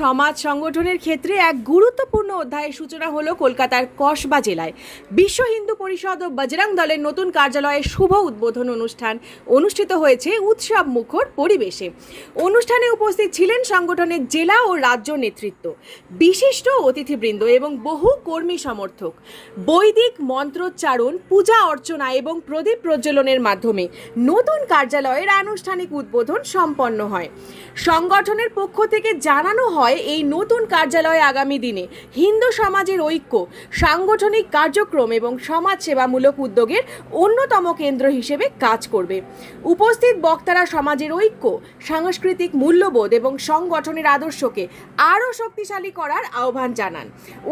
সমাজ সংগঠনের ক্ষেত্রে এক গুরুত্বপূর্ণ অধ্যায়ের সূচনা হলো কলকাতার কসবা জেলায় বিশ্ব হিন্দু পরিষদ ও বজরং দলের নতুন কার্যালয়ের শুভ উদ্বোধন অনুষ্ঠান অনুষ্ঠিত হয়েছে উৎসব মুখর পরিবেশে। অনুষ্ঠানে উপস্থিত ছিলেন সংগঠনের জেলা ও রাজ্য নেতৃত্ব, বিশিষ্ট অতিথিবৃন্দ এবং বহু কর্মী সমর্থক। বৈদিক মন্ত্রোচ্চারণ, পূজা অর্চনা এবং প্রদীপ প্রজ্বলনের মাধ্যমে নতুন কার্যালয়ের আনুষ্ঠানিক উদ্বোধন সম্পন্ন হয়। সংগঠনের পক্ষ থেকে জানানো হয়, এই নতুন কার্যালয় আগামী দিনে হিন্দু সমাজের ঐক্য, সাংগঠনিক কার্যক্রম এবং সমাজসেবামূলক উদ্যোগের অন্যতম কেন্দ্র হিসেবে কাজ করবে। উপস্থিত বক্তারা সমাজের ঐক্য, সাংস্কৃতিক মূল্যবোধ এবং সংগঠনের আদর্শকে আরও শক্তিশালী করার আহ্বান জানান।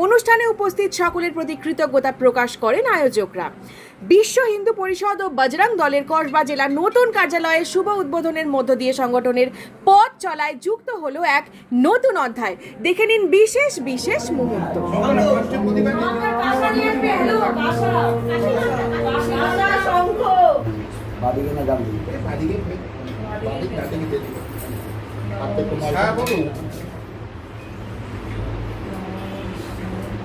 অনুষ্ঠানে উপস্থিত সকলের প্রতি কৃতজ্ঞতা প্রকাশ করেন আয়োজকরা। বিশ্ব হিন্দু পরিষদ ও বজরং দলের কসবা জেলার নতুন কার্যালয়ের শুভ উদ্বোধনের মধ্য দিয়ে সংগঠনের পথ চলায় যুক্ত হলো এক নতুন অধ্যায়। দেখে নিন বিশেষ বিশেষ মুহূর্ত।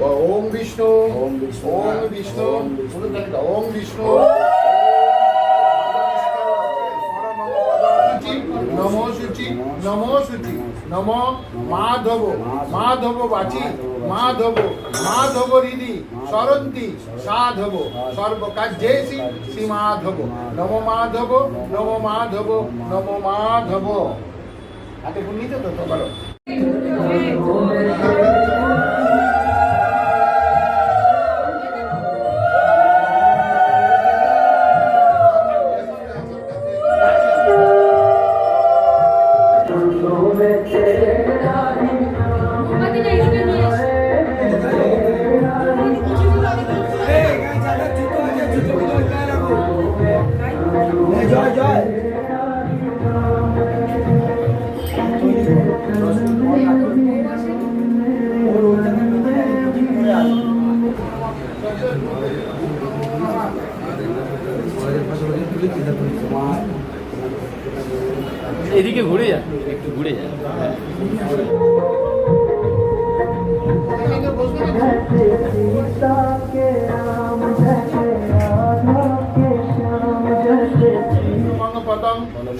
ओम विष्णु ओम विष्णु ओम विष्णु ओम विष्णु नमो शुचि नमो शुचि नमो माधव माधव वाची माधव माधव हृदि सरंती साधव सर्वकार्येषु श्री माधव नमो माधव नमो माधव नमो माधव आते पुण्य तो करो। এদিকে ঘুরে যা, একটু ঘুরে যা।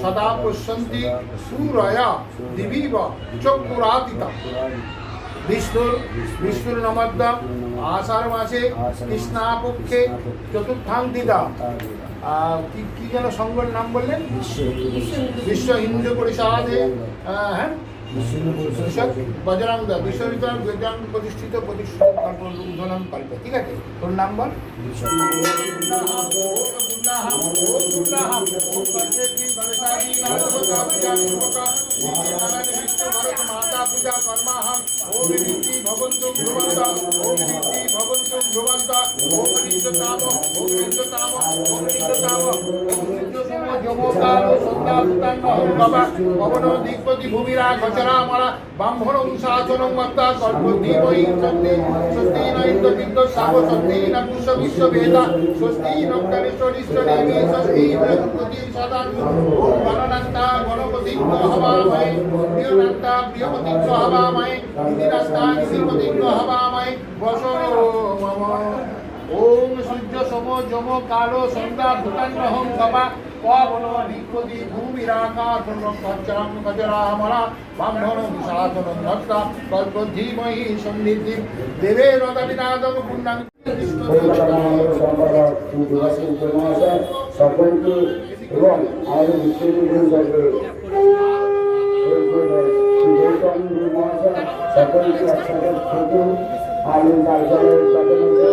सदा पश्यन्ति सूरया दिवीव चक्षुरादिता विष्णुर नमद्दा आषाढ़ मासे कृष्णा पक्षे चतुर्थां दिदा কি যেন সংগঠনের নাম বললেন? বিশ্ব হিন্দু পরিষদে বজরং দল বিশ্ববিদ্যালয় বজরং প্রতিষ্ঠিত উদ্বোধন কল্পে। ঠিক আছে, তোর নাম বল। মাতা পূজা কর্মাহম ওম বিদ্ধি ভবন্তু ধ্রুবন্ত ওম বিদ্ধি ভবন্তু ধ্রুবন্ত ওম নিত্যতাম ওম নিত্যতাম ওম নিত্যতাম ওম নিত্যসম যমকাল সন্তাপ্তান্ন বাবা পবন দিগপতি ভূমিরা গচরা মারা ব্রাহ্মণ শাসনং মত্তা কল্পতি বৈ সন্তি স্বস্তি ন ইন্দ্র বিদ্য সাব সন্তি ন পুষ্য বিশ্ব বেদা স্বস্তি ন গণেশ্বরীশ্বরী স্বস্তি বৃহস্পতি সদা ওম গণনান্তা গণপতি হবামহে প্রিয়নান্তা প্রিয়পতি হবামহে নিরাস্তা নিধিপতি হবামহে বসো মম ওম সূর্য সম যম কালো সন্ধ্যা ভূতান্নহং সভা পবন দিগপতি ভূমিরাকাশ কচ্চরং গজরামরা ব্রাহ্মণ বিশাসনং ভক্তা কল্পধীমহি সমৃদ্ধি দেবের দাবিনাদম পুণ্যাং সকলকে এবং আমাদের বিশ্ববিদ্যালয় সকলকে একসাথে থেকে আমি কার্যালয়ের সকলকে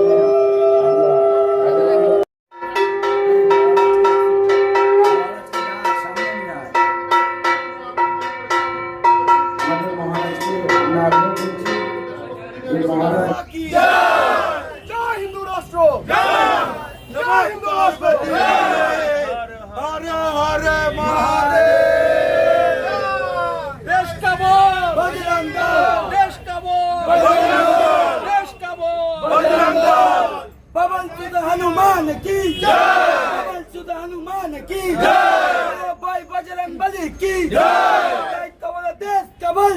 हनुमान की जय, हनुमान की जय, भाई बजरंग बली की जय, देश का बल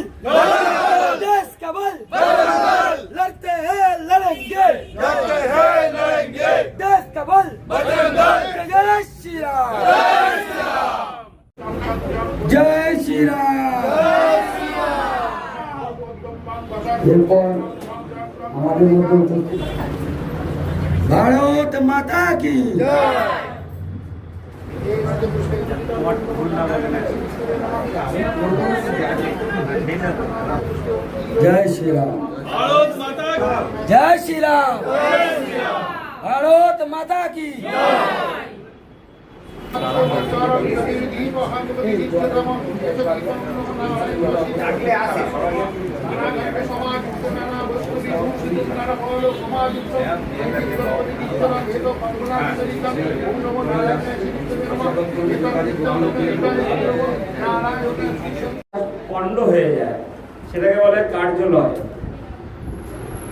আমাদের মধ্যে উপস্থিত ভারত মাতা কি জয় শ্রীরাম জয় শ্রীরাম ভারত মাতা কি পণ্ড হয়ে যায়, সেটাকে বলে কার্যালয়।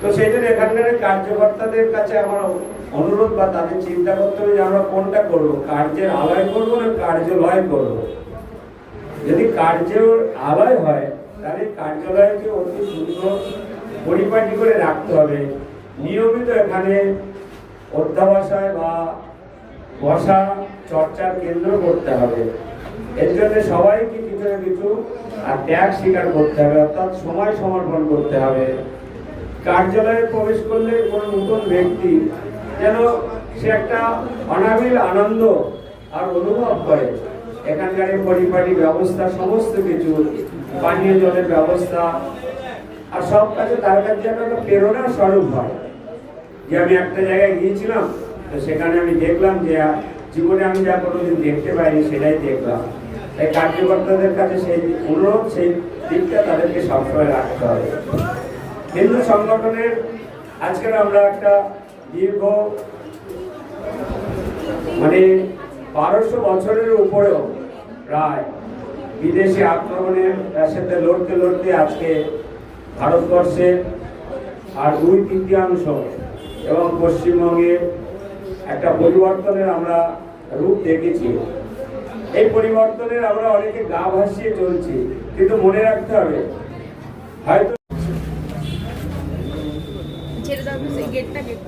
তো সেই জন্য এখানকার কার্যকর্তাদের কাছে আমার অনুরোধ বা তাদের চিন্তা করতে হবে যে আমরা কোনটা করবো, কার্যের আলয় করবো না কার্যালয় করবো। যদি কার্যের আলয় হয় তাহলে কার্যালয়কে অতি সুন্দর পরিপাটি করে রাখতে হবে। নিয়মিত এখানে অধ্যাবসায় বা বসা চর্চার কেন্দ্র করতে হবে। এর জন্য সবাইকে কিছু না কিছু ত্যাগ স্বীকার করতে হবে, অর্থাৎ সময় সমর্পণ করতে হবে। কার্যালয়ে প্রবেশ করলে কোনো নতুন ব্যক্তি যেন সে একটা অনাবিল আনন্দ আর অনুভব করে। এখানকার পরিপাটি ব্যবস্থা, সমস্ত কিছু, পানীয় জলের ব্যবস্থা আর সব কাজে তার কাছে যেন একটা প্রেরণার স্বরূপ হয়। যে আমি একটা জায়গায় গিয়েছিলাম, তো সেখানে আমি দেখলাম যে জীবনে আমি যা কোনোদিন দেখতে পাইনি সেটাই দেখলাম। তাই কার্যকর্তাদের কাছে সেই অনুরোধ, সেই দিকটা তাদেরকে সবসময় রাখতে হবে। হিন্দু সংগঠনের আজকের আমরা একটা দীর্ঘ 1200 বছরের উপরেও প্রায় বিদেশি আক্রমণের সাথে লড়তে লড়তে আজকে ভারতবর্ষের আর 2/3 এবং পশ্চিমবঙ্গে একটা পরিবর্তনের আমরা রূপ দেখেছি। এই পরিবর্তনের আমরা অনেকে গা ভাসিয়ে চলছি, কিন্তু মনে রাখতে হবে হয়তো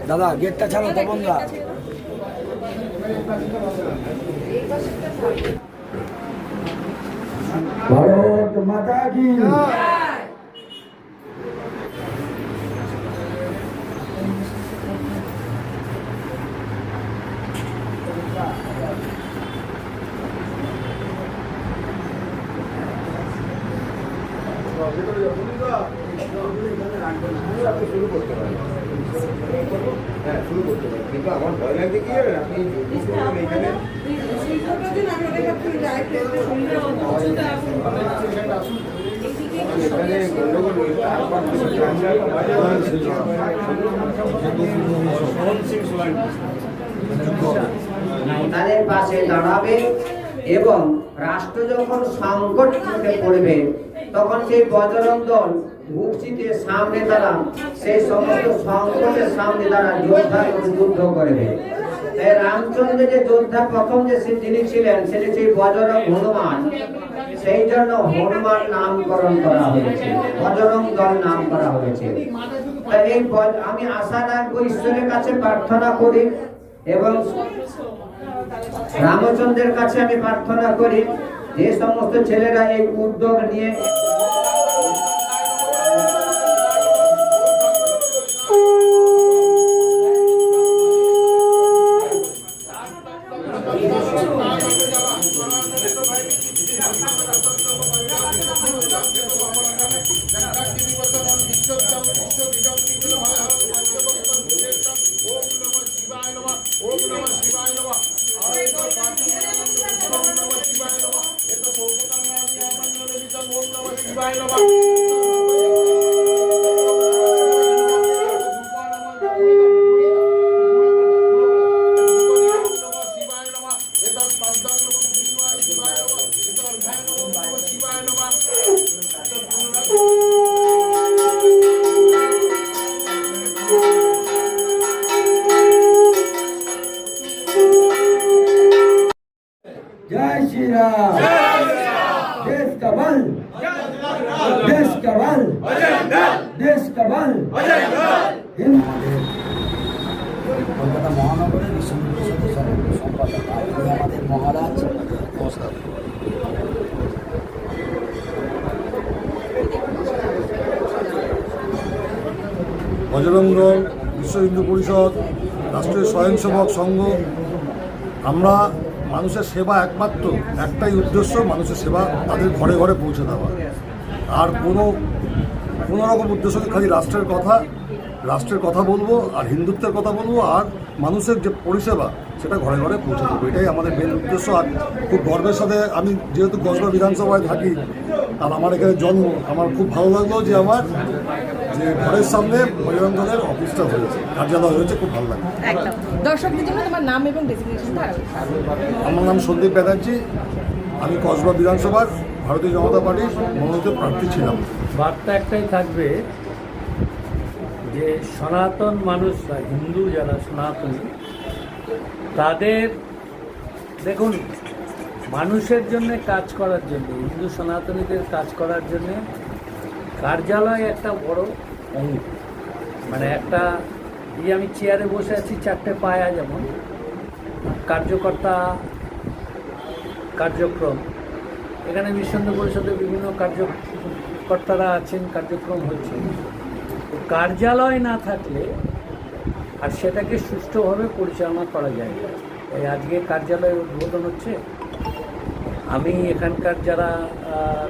দাদা গেটটা ছাড়ো তপনদা। ভারত মাতা কি কিন্তু আমার ভয় লাগছে কি জানেন, আপনি এখানে তাদের পাশে দাঁড়াবে এবং রাষ্ট্র যখন সংকট মধ্যে পড়বে তখন সেই বজরং দল মুক্তিতে সামনে দাঁড়ান, সেই সমস্ত সংকটের সামনে দাঁড়ান যোদ্ধা যুদ্ধ করবে। তাই রামচন্দ্র যে যোদ্ধা প্রথম যে যিনি ছিলেন সেটি সেই বজরং হনুমান, সেই জন্য হনুমান নামকরণ করা হয়েছে, বজরং দল নাম করা হয়েছে। তাই এই আমি আশা রাখবো, ঈশ্বরের কাছে প্রার্থনা করি এবং রামচন্দ্রের কাছে আমি প্রার্থনা করি যে সমস্ত ছেলেরা এই উদ্যোগ নিয়ে जय श्री राम। देश का बल, देश का बल, देश का बल। কলকাতা মহানগরের বিশ্ব পরিষদের সম্পাদক আমাদের মহারাজ। নমস্কার। বজরং দল, বিশ্ব হিন্দু পরিষদ, রাষ্ট্রীয় স্বয়ংসেবক সংঘ, আমরা মানুষের সেবা একমাত্র একটাই উদ্দেশ্য, মানুষের সেবা তাদের ঘরে ঘরে পৌঁছে দেওয়া। আর কোনো রকম উদ্দেশ্য নেই, খালি রাষ্ট্রের কথা বলবো আর হিন্দুত্বের কথা বলবো আর মানুষের যে পরিষেবা সেটা ঘরে ঘরে পৌঁছে দেবো, এটাই আমাদের মেন উদ্দেশ্য। আর খুব গর্বের সাথে আমি যেহেতু কসবা বিধানসভায় থাকি আর আমার এখানে জন্ম, আমার খুব ভালো লাগলো যে আমার যে ঘরের সামনে বজরং দলের অফিসটা হয়েছে, কার্যালয় হয়েছে, খুব ভালো লাগে। একদম দর্শকদের জন্য তোমার নাম এবং ডেজিগনেশনটা আমার নাম সন্দীপ ব্যানার্জি, আমি কসবা বিধানসভার ভারতীয় জনতা পার্টির মনোনীত প্রার্থী ছিলাম। বার্তা একটাই থাকবে যে সনাতন মানুষরা, হিন্দু যারা সনাতনী, তাদের দেখুন মানুষের জন্য কাজ করার জন্য, হিন্দু সনাতনীদের কাজ করার জন্য কার্যালয় একটা বড় অঙ্গ। মানে একটা এই আমি চেয়ারে বসে আছি, চারটে পায়া, যেমন কার্যকর্তা কার্যক্রম, এখানে বিশ্ব হিন্দু পরিষদের বিভিন্ন কার্যকর্তারা আছেন, কার্যক্রম হচ্ছে। কার্যালয় না থাকলে আর সেটাকে সুষ্ঠুভাবে পরিচালনা করা যায় না। তাই আজকে কার্যালয়ের উদ্বোধন হচ্ছে। আমি এখানকার যারা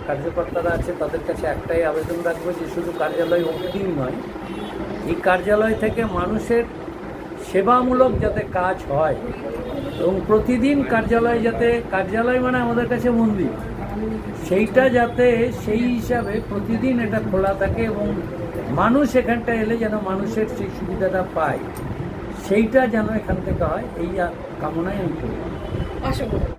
কার্যকর্তারা আছে তাদের কাছে একটাই আবেদন রাখবো যে শুধু কার্যালয় অবধি নয়, এই কার্যালয় থেকে মানুষের সেবামূলক যাতে কাজ হয় এবং প্রতিদিন কার্যালয় মানে আমাদের কাছে মন্দির, সেইটা যাতে সেই হিসাবে প্রতিদিন এটা খোলা থাকে এবং মানুষ এখানটা এলে যেন মানুষের সেই সুবিধাটা পায়, সেইটা যেন এখান থেকে হয়, এই কামনায় আমি করি। অসংখ্য